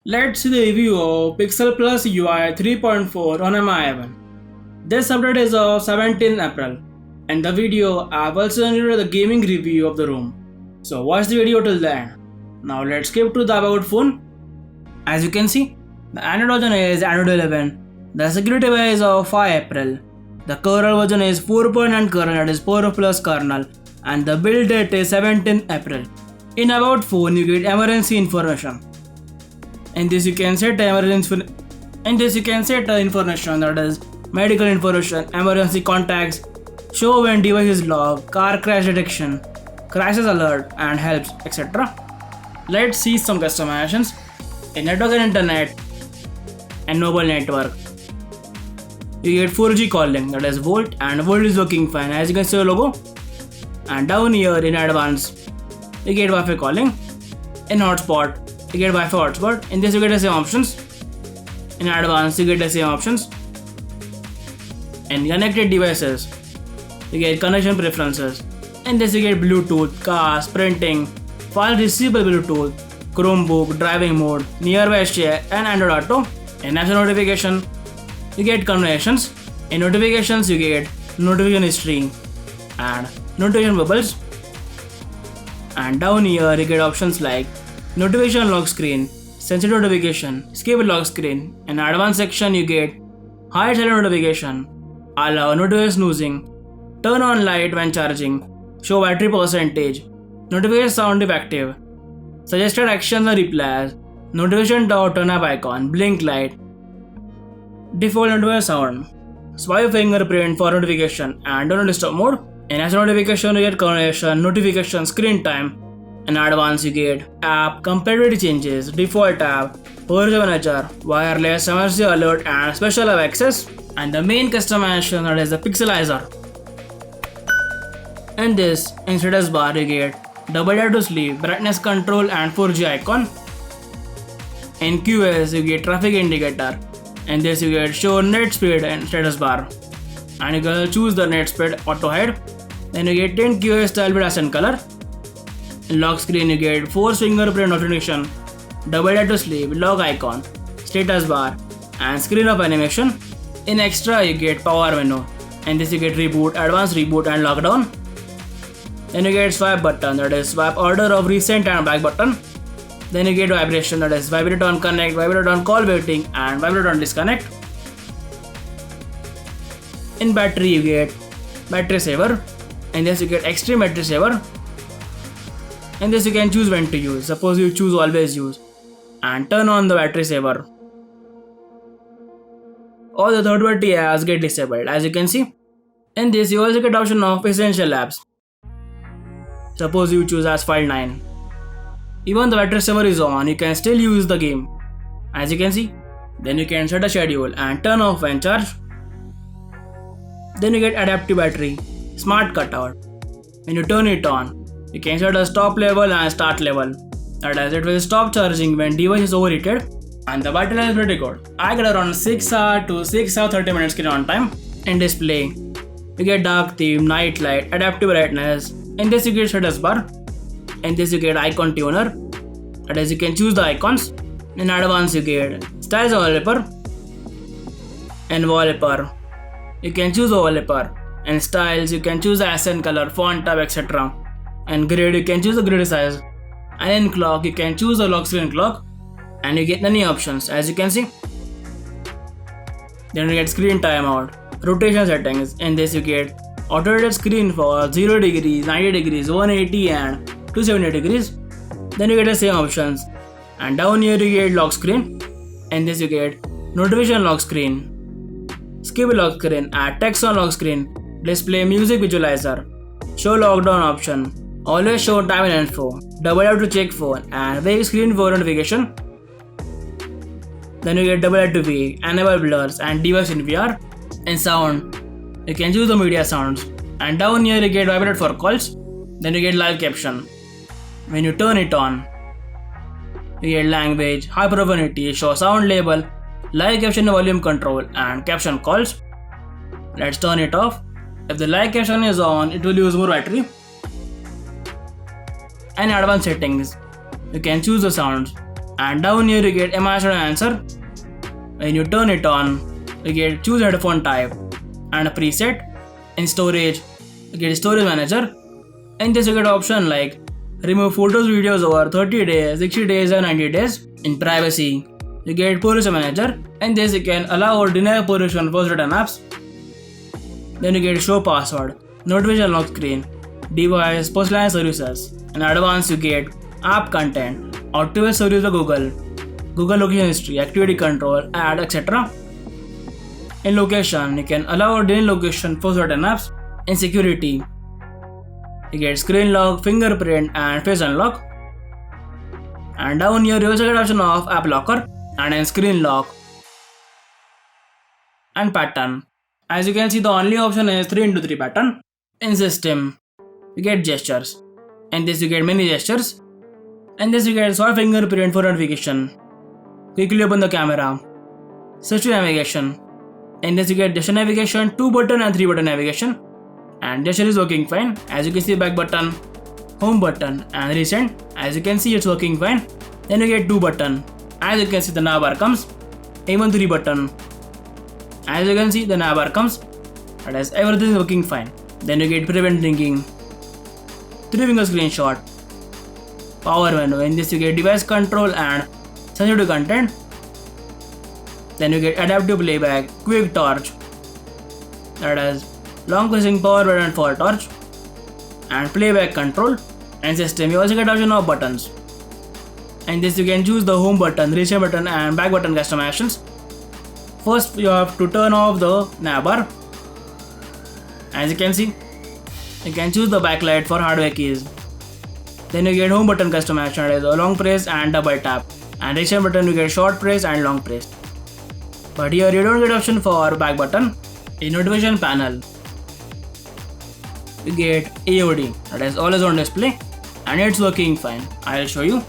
Let's see the review of Pixel Plus UI 3.4 on MI11. This update is of 17 April. In the video, I've also included the gaming review of the room. So watch the video till the end. Now let's skip to the about phone. As you can see, the Android version is Android 11. The security device is of 5 April. The kernel version is 4.9 kernel, that is 4 plus kernel, and the build date is 17 April. In about phone, you get emergency information. In this you can set information that is medical information, emergency contacts, show when device is locked, car crash detection, crisis alert and helps, etc. Let's see some customizations. In network and internet and mobile network, you get 4G calling, that is Volt, and Volt is working fine as you can see the logo. And down here in advanced, you get Wi-Fi calling. In hotspot, you get Wi-Fi hotspot. In this you get the same options. In advanced you get the same options. In connected devices, you get connection preferences. In this you get Bluetooth, cast, printing, file receivable Bluetooth, Chromebook, driving mode, nearby share and Android Auto. In apps notification, you get conversations. In notifications you get notification history and notification bubbles. And down here you get options like notification lock screen, sensitive notification, skip lock screen. In advanced section you get hide silent notification, allow notification snoozing, turn on light when charging, show battery percentage, notification sound if active, suggested actions and replies, notification dot turn up icon, blink light, default notification sound, swipe fingerprint for notification and do not disturb mode. In as notification you get conversation, notification, screen time. In advanced you get app, compatibility changes, default app, version manager, wireless emergency alert and special app access. And the main customization that is the pixelizer. In this, in status bar you get double tap to sleep, brightness control and 4G icon. In QS you get traffic indicator. In this you get show net speed and status bar. And you can choose the net speed auto hide. Then you get 10 QS style with accent color. In lock screen you get force fingerprint notification, double tap to sleep, lock icon, status bar and screen of animation. In extra you get power menu. In this you get reboot, advanced reboot and lockdown. Then you get swipe button, that is swipe order of recent and back button. Then you get vibration, that is vibrate on connect, vibrate on call waiting and vibrate on disconnect. In battery you get battery saver. In this you get extreme battery saver. In this you can choose when to use. Suppose you choose always use and turn on the battery saver. All the third party apps get disabled as you can see. In this you also get option of essential apps. Suppose you choose as file 9. Even the battery saver is on, you can still use the game as you can see. Then you can set a schedule and turn off when charged. Then you get adaptive battery, smart cutout. When you turn it on, you can set a stop level and start level. That is, it will stop charging when device is overheated. And the battery life is pretty good. I get around 6 hours to 6 hours 30 minutes screen on time. In display, you get dark theme, night light, adaptive brightness. In this you get status bar. In this you get icon tuner. That is, you can choose the icons. In advanced you get styles wallpaper. In wallpaper, you can choose the wallpaper. In styles you can choose the accent color, font type, etc. And grid you can choose the grid size. And in clock you can choose the lock screen clock. And you get many options as you can see. Then you get screen timeout, rotation settings. In this you get auto rotate screen for 0 degrees, 90 degrees, 180 and 270 degrees. Then you get the same options. And down here you get lock screen. In this you get notification lock screen, skip lock screen, add text on lock screen, display music visualizer, show lockdown option, always show time and info, double tap to check phone and wake screen for notification. Then you get double tap to wake, enable blurs and device in VR. In sound, you can choose the media sounds. And down here you get vibrate for calls. Then you get live caption. When you turn it on, you get language, high profanity, show sound label, live caption volume control and caption calls. Let's turn it off. If the live caption is on, it will use more battery. And advanced settings, you can choose the sounds, And down here you get Amazon answer. When you turn it on, you get choose headphone type and a preset. In storage, you get storage manager. In this you get option like remove photos, videos over 30 days, 60 days and 90 days. In privacy, you get policy manager. In this you can allow or deny permission for certain apps. Then you get show password, notification lock screen, device, personalized services. In advanced you get app content, activate service by Google, Google location history, activity control, ad, etc. In location, you can allow or deny location for certain apps. In security, you get screen lock, fingerprint and face unlock. And down here you also get option of app locker and in screen lock and pattern. As you can see, the only option is 3x3 pattern. In system, you get gestures. In this you get many gestures. In this you get swipe fingerprint for notification. Quickly open the camera. Search to navigation. In this you get gesture navigation, 2 button and 3 button navigation. And gesture is working fine. As you can see, back button, home button and recent. As you can see, it's working fine. Then you get 2 button. As you can see, the navbar comes. Even 3 button. As you can see, the navbar comes. That is, everything is working fine. Then you get prevent ringing, 3 finger screenshot, power menu. In this you get device control and sensitive content. Then you get adaptive playback, quick torch. That is, long pressing power button for torch and playback control. And system, you also get option of buttons. In this you can choose the home button, reset button and back button customizations. First you have to turn off the navbar. As you can see, you can choose the backlight for hardware keys. Then you get home button customization, that is a long press and double tap. And reset button you get short press and long press. But here you don't get option for back button. In notification panel, you get AOD, that is always on display, and it's working fine. I'll show you.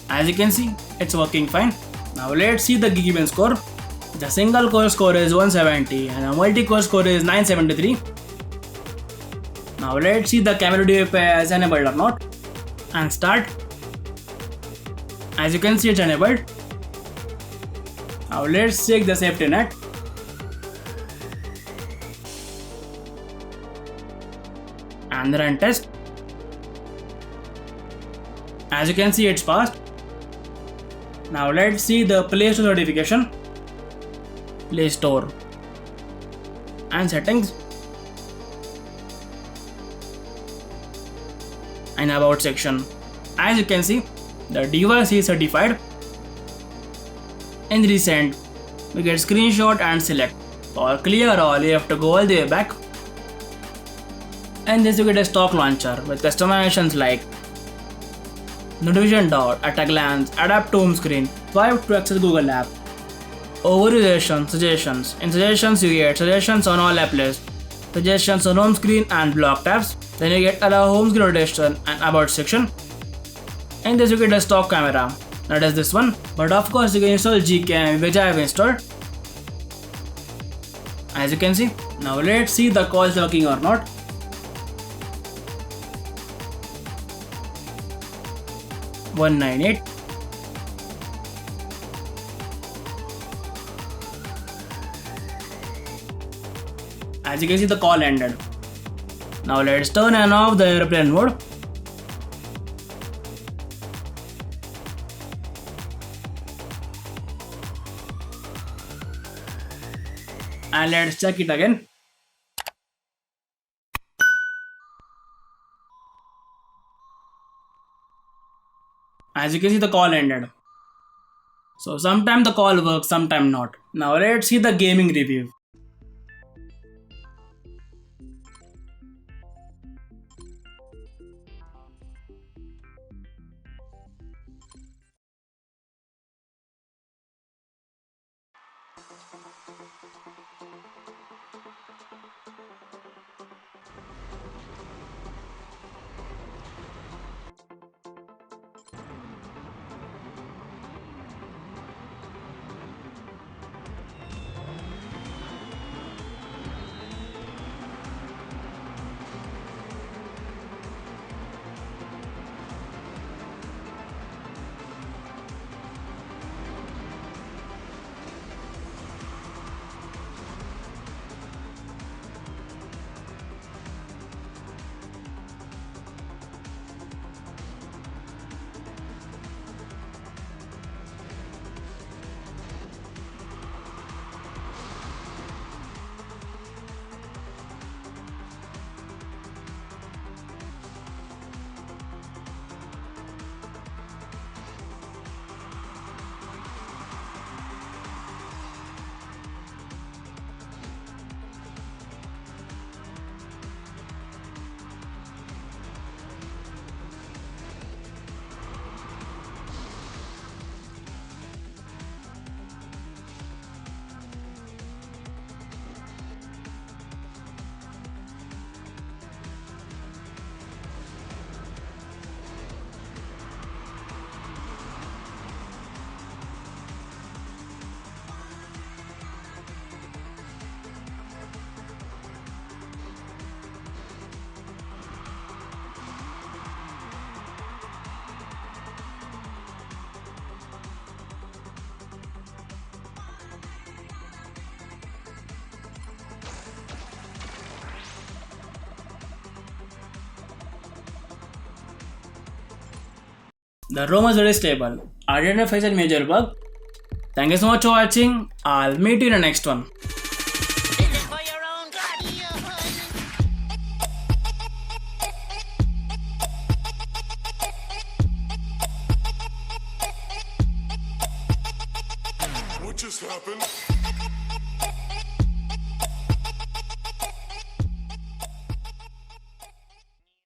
As you can see, it's working fine. Now let's see the Geekbench score. The single core score is 170 and the multi-core score is 973. Now let's see the camera DPI is enabled or not. And start. As you can see, it's enabled. Now let's check the safety net. And run test. As you can see, it's passed. Now let's see the Play Store certification. Play Store and settings and about section. As you can see, the device is certified. In recent, we get screenshot and select. For clear all, you have to go all the way back. And this you get a stock launcher with customizations like notification dot, at a glance, adapt to home screen, swipe to access Google app, overview suggestions. In suggestions you get suggestions on all app lists, suggestions on home screen and block tabs. Then you get allow home screen rotation and about section. In this you get a stock camera, that is this one. But of course you can install Gcam, which I have installed. As you can see. Now let's see the call is working or not. $198. As you can see, the call ended. Now let's turn and off the airplane mode. And let's check it again. As you can see, the call ended. So sometimes the call works, sometimes not. Now let's see the gaming review. The ROM is very stable. I didn't face a major bug. Thank you so much for watching. I'll meet you in the next one. What just happened?